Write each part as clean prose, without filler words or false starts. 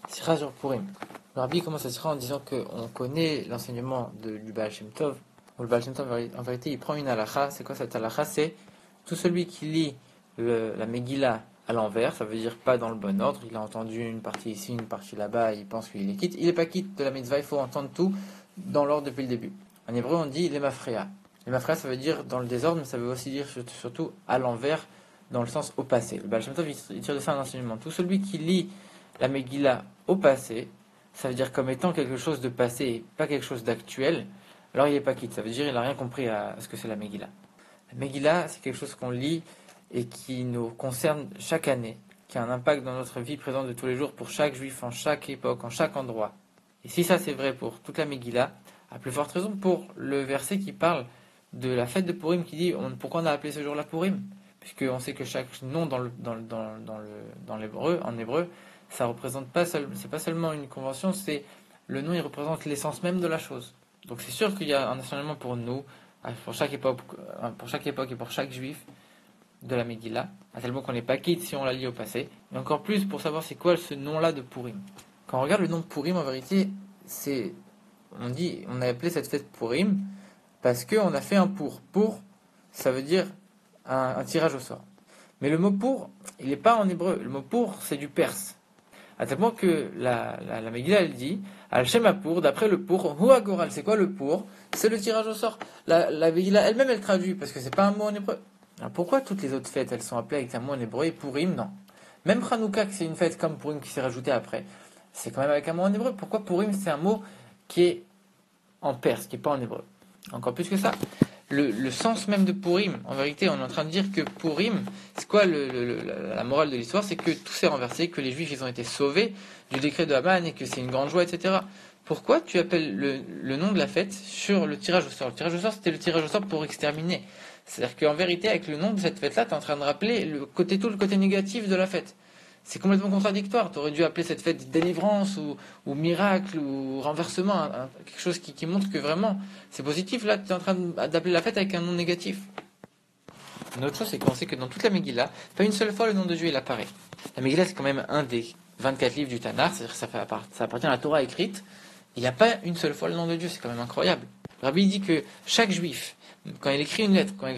Sira sur Purim. Le Rabbi commence à sira en disant qu'on connaît l'enseignement du Baal Shem Tov. Où le Baal Shem Tov, en vérité, il prend une halakha. C'est quoi cette halakha? C'est tout celui qui lit la Megillah à l'envers, ça veut dire pas dans le bon ordre. Il a entendu une partie ici, une partie là-bas, il pense qu'il est quitte. Il n'est pas quitte de la mitzvah, il faut entendre tout dans l'ordre depuis le début. En hébreu, on dit les mafreya. Les mafreya, ça veut dire dans le désordre, mais ça veut aussi dire surtout à l'envers, dans le sens au passé. Le Baal Shem Tov, il tire de ça un enseignement. Tout celui qui lit la Megillah au passé, ça veut dire comme étant quelque chose de passé et pas quelque chose d'actuel, alors il n'est pas quitte. Ça veut dire qu'il n'a rien compris à ce que c'est la Megillah. La Megillah, c'est quelque chose qu'on lit et qui nous concerne chaque année, qui a un impact dans notre vie présente de tous les jours pour chaque juif, en chaque époque, en chaque endroit. Et si ça c'est vrai pour toute la Megillah, à plus forte raison pour le verset qui parle de la fête de Purim, qui dit pourquoi on a appelé ce jour-là Purim, puisqu'on sait que chaque nom dans l'hébreu, en hébreu, ça représente c'est pas seulement une convention, c'est le nom, il représente l'essence même de la chose. Donc c'est sûr qu'il y a un enseignement pour nous, pour chaque époque et pour chaque juif de la Megillah, à tel point qu'on n'est pas quitte si on la lit au passé, et encore plus pour savoir c'est quoi ce nom-là de Purim. Quand on regarde le nom de Purim, en vérité, on a appelé cette fête Purim parce qu'on a fait un pour. Pour, ça veut dire un tirage au sort. Mais le mot pour, il n'est pas en hébreu. Le mot pour, c'est du perse. À tel point que la Megillah, elle dit, Al-Shema pour, d'après le pour, Hu Agoral, c'est quoi le pour? C'est le tirage au sort. La Megillah elle-même, elle traduit, parce que c'est pas un mot en hébreu. Alors pourquoi toutes les autres fêtes, elles sont appelées avec un mot en hébreu et Purim, non? Même Hanouka, que c'est une fête comme Purim qui s'est rajoutée après, c'est quand même avec un mot en hébreu. Pourquoi Purim, c'est un mot qui est en perse, qui n'est pas en hébreu? Encore plus que ça. Le sens même de Purim, en vérité, on est en train de dire que Purim, c'est quoi la morale de l'histoire? C'est que tout s'est renversé, que les Juifs, ils ont été sauvés du décret de Haman et que c'est une grande joie, etc. Pourquoi tu appelles le nom de la fête sur le tirage au sort? Le tirage au sort, c'était le tirage au sort pour exterminer. C'est-à-dire qu'en vérité, avec le nom de cette fête-là, tu es en train de rappeler tout le côté négatif de la fête. C'est complètement contradictoire. Tu aurais dû appeler cette fête délivrance ou miracle ou renversement, quelque chose qui montre que vraiment c'est positif. Là, tu es en train d'appeler la fête avec un nom négatif. Une autre chose, c'est qu'on sait que dans toute la Megillah, pas une seule fois le nom de Dieu il apparaît. La Megillah, c'est quand même un des 24 livres du Tanakh, c'est-à-dire que ça appartient à la Torah écrite. Il n'y a pas une seule fois le nom de Dieu, c'est quand même incroyable. Le Rabbi dit que chaque juif, quand il écrit une lettre, quand il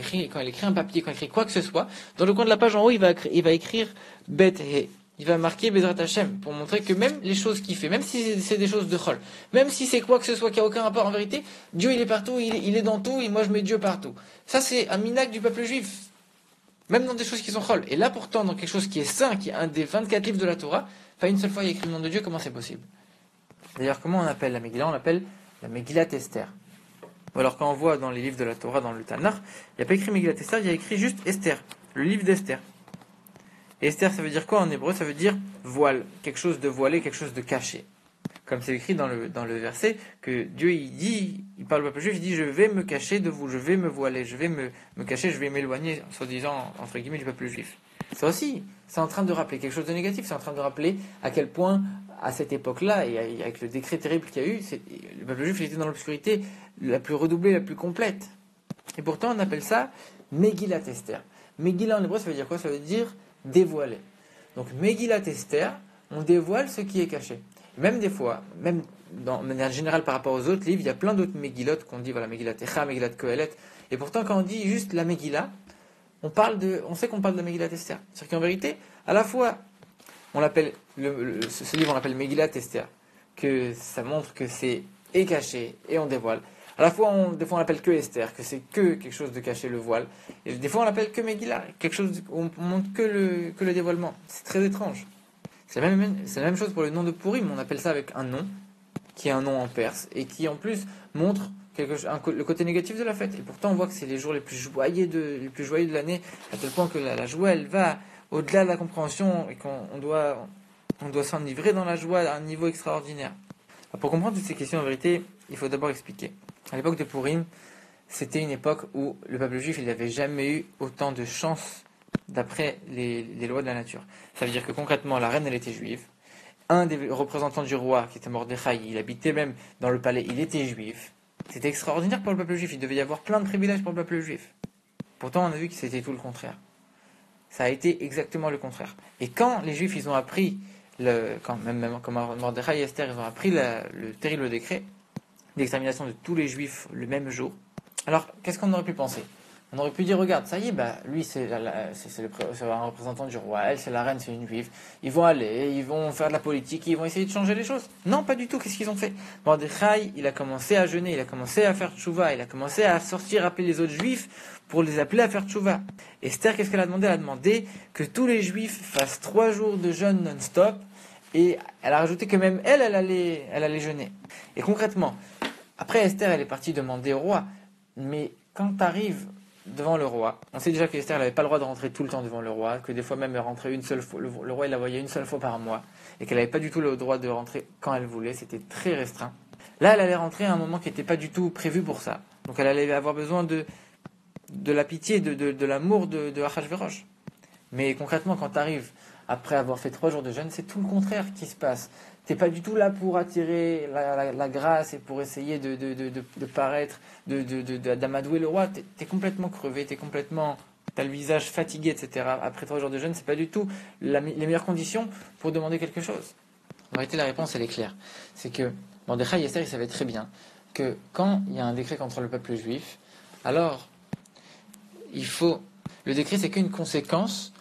écrit un papier, quand il écrit quoi que ce soit, dans le coin de la page en haut, il va écrire Bet He. Il va marquer Bezrat Hashem pour montrer que même les choses qu'il fait, même si c'est des choses de chol, même si c'est quoi que ce soit qui a aucun rapport en vérité, Dieu il est partout, il est dans tout, et moi je mets Dieu partout. Ça c'est un minhag du peuple juif. Même dans des choses qui sont chol. Et là pourtant, dans quelque chose qui est saint, qui est un des 24 livres de la Torah, pas une seule fois il y a écrit le nom de Dieu, comment c'est possible? D'ailleurs, comment on appelle la Megillah? On l'appelle la Megillat Esther. Ou alors quand on voit dans les livres de la Torah, dans le Tanakh, il n'y a pas écrit Megillat Esther, il y a écrit juste Esther, le livre d'Esther. Et Esther, ça veut dire quoi en hébreu? Ça veut dire voile, quelque chose de voilé, quelque chose de caché. Comme c'est écrit dans le verset, que Dieu il parle au peuple juif, il dit je vais me cacher de vous, je vais me voiler, je vais me cacher, je vais m'éloigner, soi-disant, entre guillemets, du peuple juif. Ça aussi, c'est en train de rappeler quelque chose de négatif, c'est en train de rappeler à quel point, à cette époque-là, et avec le décret terrible qu'il y a eu, le peuple juif il était dans l'obscurité la plus redoublée, la plus complète. Et pourtant, on appelle ça Megillat Esther. Megillah en hébreu, ça veut dire quoi? Ça veut dire dévoiler. Donc Megillat Esther, on dévoile ce qui est caché. Même des fois, même de manière générale par rapport aux autres livres, il y a plein d'autres Megillot qu'on dit, voilà, Megillat Echa, Megillat Kohelet. Et pourtant, quand on dit juste la Megillah, on sait qu'on parle de Megillat Esther. C'est-à-dire qu'en vérité, à la fois, on l'appelle, ce livre on l'appelle Megillat Esther, que ça montre que c'est et caché et on dévoile. À la fois, des fois on l'appelle que Esther, que c'est que quelque chose de caché, le voile. Et des fois on l'appelle que Megillah, quelque chose où on montre que le dévoilement. C'est très étrange. C'est la même chose pour le nom de Purim. On appelle ça avec un nom, qui est un nom en perse, et qui en plus montre le côté négatif de la fête. Et pourtant on voit que c'est les jours les plus joyeux de l'année, à tel point que la joie elle va au-delà de la compréhension et qu'on doit s'enivrer dans la joie à un niveau extraordinaire. Alors, pour comprendre toutes ces questions en vérité, il faut d'abord expliquer. À l'époque de Purim, c'était une époque où le peuple juif il n'avait jamais eu autant de chance d'après les lois de la nature. Ça veut dire que concrètement, la reine elle était juive. Un des représentants du roi, qui était Mordechai, il habitait même dans le palais, il était juif. C'était extraordinaire pour le peuple juif. Il devait y avoir plein de privilèges pour le peuple juif. Pourtant, on a vu que c'était tout le contraire. Ça a été exactement le contraire. Et quand les juifs ils ont appris quand Mordechai et Esther ils ont appris le terrible décret d'extermination de tous les juifs le même jour, alors qu'est-ce qu'on aurait pu penser? On aurait pu dire, regarde, ça y est, lui c'est un représentant du roi, elle c'est la reine, c'est une juive, ils vont aller, ils vont faire de la politique, ils vont essayer de changer les choses. Non, pas du tout, qu'est-ce qu'ils ont fait? Mordechai, il a commencé à jeûner, il a commencé à faire tchouva, il a commencé à sortir, appeler les autres juifs pour les appeler à faire tchouva. Esther, qu'est-ce qu'elle a demandé? Elle a demandé que tous les juifs fassent 3 jours de jeûne non-stop, et elle a rajouté que même elle allait jeûner. Et concrètement, après Esther, elle est partie demander au roi, mais quand tu arrives devant le roi, on sait déjà qu'Esther n'avait pas le droit de rentrer tout le temps devant le roi, que des fois même elle rentrait une seule fois, le roi il la voyait une seule fois par mois, et qu'elle n'avait pas du tout le droit de rentrer quand elle voulait, c'était très restreint. Là, elle allait rentrer à un moment qui n'était pas du tout prévu pour ça. Donc elle allait avoir besoin de la pitié, de l'amour de Achashverosh. Mais concrètement, quand tu arrives après avoir fait 3 jours de jeûne, c'est tout le contraire qui se passe. T'es pas du tout là pour attirer la grâce et pour essayer de paraître, d'amadouer le roi. T'es complètement crevé, t'as le visage fatigué, etc. Après 3 jours de jeûne, c'est pas du tout les meilleures conditions pour demander quelque chose. En réalité, la réponse, elle est claire. C'est que Mordechai et Esther, ils savaient très bien que quand il y a un décret contre le peuple juif, alors le décret, c'est qu'une conséquence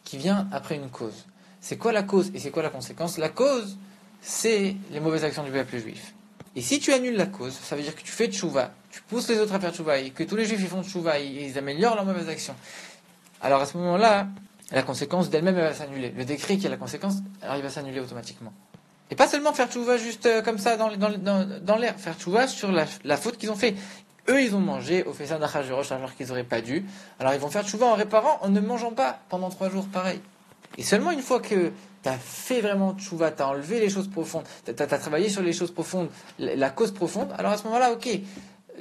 qui vient après une cause. C'est quoi la cause et c'est quoi la conséquence? La cause, c'est les mauvaises actions du peuple juif. Et si tu annules la cause, ça veut dire que tu fais tchouva, tu pousses les autres à faire tchouva, et que tous les juifs ils font tchouva, et ils améliorent leurs mauvaises actions. Alors à ce moment-là, la conséquence d'elle-même elle va s'annuler. Le décret qui a la conséquence, alors il va s'annuler automatiquement. Et pas seulement faire tchouva juste comme ça dans l'air, faire tchouva sur la faute qu'ils ont fait. Eux, ils ont mangé au fessin d'Achashverosh alors qu'ils n'auraient pas dû. Alors ils vont faire tchouva en réparant, en ne mangeant pas pendant 3 jours pareil. Et seulement une fois que tu as fait vraiment tchouva, tu as enlevé les choses profondes, tu as travaillé sur les choses profondes, la cause profonde, alors à ce moment-là, ok,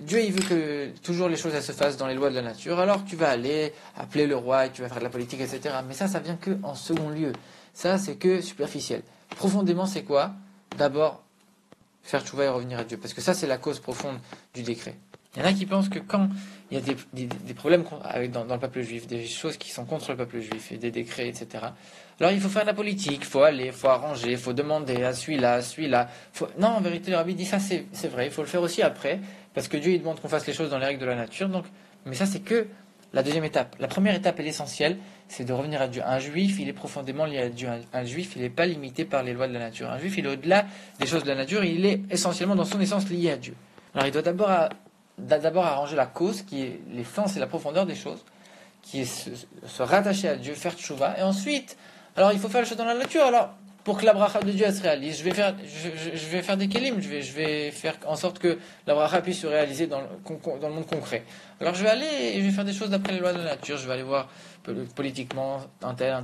Dieu il veut que toujours les choses elles se fassent dans les lois de la nature, alors tu vas aller appeler le roi et tu vas faire de la politique, etc. Mais ça vient que en second lieu. Ça, c'est que superficiel. Profondément, c'est quoi? D'abord, faire tchouva et revenir à Dieu. Parce que ça, c'est la cause profonde du décret. Il y en a qui pensent que quand il y a des problèmes dans le peuple juif, des choses qui sont contre le peuple juif, et des décrets, etc., alors il faut faire de la politique, il faut aller, il faut arranger, il faut demander à celui-là. Non, en vérité, le rabbi dit ça, c'est vrai, il faut le faire aussi après, parce que Dieu il demande qu'on fasse les choses dans les règles de la nature. Donc, mais ça, c'est que la deuxième étape. La première étape est l'essentielle, c'est de revenir à Dieu. Un juif, il est profondément lié à Dieu. Un juif, il n'est pas limité par les lois de la nature. Un juif, il est au-delà des choses de la nature, il est essentiellement dans son essence lié à Dieu. Alors il doit d'abord arranger la cause, qui est l'essence et la profondeur des choses, qui est se rattacher à Dieu, faire tchouva, et ensuite, alors il faut faire les choses dans la nature. Alors, pour que la bracha de Dieu elle se réalise, je vais faire des kelim, je vais faire en sorte que la bracha puisse se réaliser dans le monde concret. Alors je vais aller et je vais faire des choses d'après les lois de la nature, je vais aller voir politiquement un tel.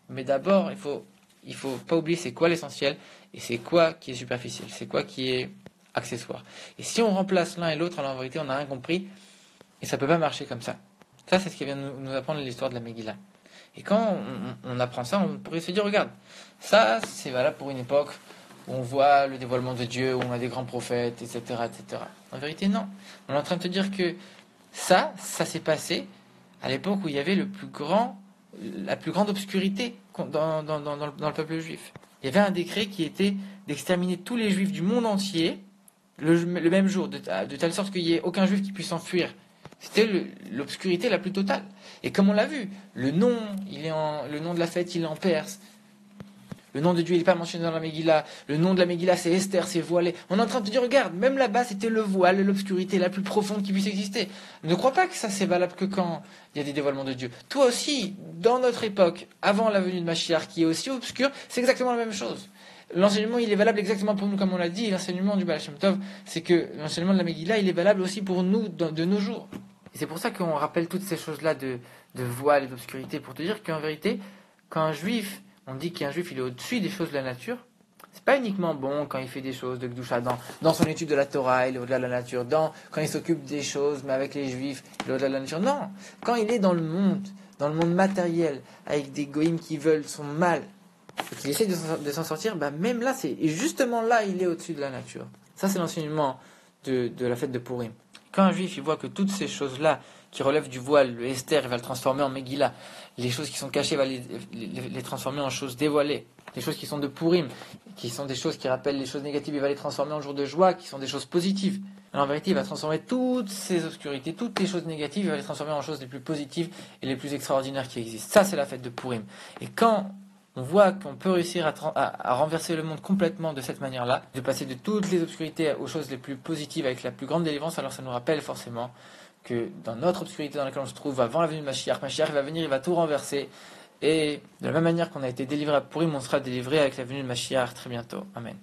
Mais d'abord, il faut pas oublier c'est quoi l'essentiel, et c'est quoi qui est superficiel, c'est quoi qui est accessoire. Et si on remplace l'un et l'autre, alors en vérité, on n'a rien compris, et ça peut pas marcher comme ça. Ça, c'est ce qui vient nous apprendre l'histoire de la Megillah. Et quand on apprend ça, on pourrait se dire, regarde, ça, c'est valable pour une époque où on voit le dévoilement de Dieu, où on a des grands prophètes, etc., etc. En vérité, non. On est en train de te dire que ça s'est passé à l'époque où il y avait la plus grande obscurité dans le peuple juif. Il y avait un décret qui était d'exterminer tous les juifs du monde entier le même jour, de telle sorte qu'il n'y ait aucun juif qui puisse s'enfuir. C'était l'obscurité la plus totale. Et comme on l'a vu, le nom de la fête, il est en perse. Le nom de Dieu, il n'est pas mentionné dans la Megillah. Le nom de la Megillah, c'est Esther, c'est voilé. On est en train de te dire, regarde, même là-bas, c'était le voile, l'obscurité la plus profonde qui puisse exister. Ne crois pas que ça, c'est valable que quand il y a des dévoilements de Dieu. Toi aussi, dans notre époque, avant la venue de Mashiach, qui est aussi obscur, c'est exactement la même chose. L'enseignement, il est valable exactement pour nous, comme on l'a dit. L'enseignement du Baal Shem Tov, c'est que l'enseignement de la Megillah, il est valable aussi pour nous de nos jours. Et c'est pour ça qu'on rappelle toutes ces choses-là de voile et d'obscurité, pour te dire qu'en vérité, quand un juif, on dit qu'un juif, il est au-dessus des choses de la nature, c'est pas uniquement bon quand il fait des choses de Gdusha, dans son étude de la Torah, il est au-delà de la nature, quand il s'occupe des choses, mais avec les juifs, il est au-delà de la nature. Non, quand il est dans le monde matériel, avec des goïms qui veulent son mal, et qu'il essaie de s'en sortir, même là, et justement là, il est au-dessus de la nature. Ça, c'est l'enseignement de la fête de Purim. Quand un juif il voit que toutes ces choses-là, qui relèvent du voile, le Esther, il va le transformer en Megillah. Les choses qui sont cachées, il va les transformer en choses dévoilées. Les choses qui sont de Purim, qui sont des choses qui rappellent les choses négatives, il va les transformer en jours de joie, qui sont des choses positives. Alors en vérité, il va transformer toutes ces obscurités, toutes les choses négatives, il va les transformer en choses les plus positives et les plus extraordinaires qui existent. Ça, c'est la fête de Purim. Et quand on voit qu'on peut réussir à renverser le monde complètement de cette manière-là, de passer de toutes les obscurités aux choses les plus positives avec la plus grande délivrance, alors ça nous rappelle forcément que dans notre obscurité dans laquelle on se trouve avant la venue de Mashiach, il va venir, il va tout renverser. Et de la même manière qu'on a été délivré à Purim, on sera délivré avec la venue de Mashiach très bientôt. Amen.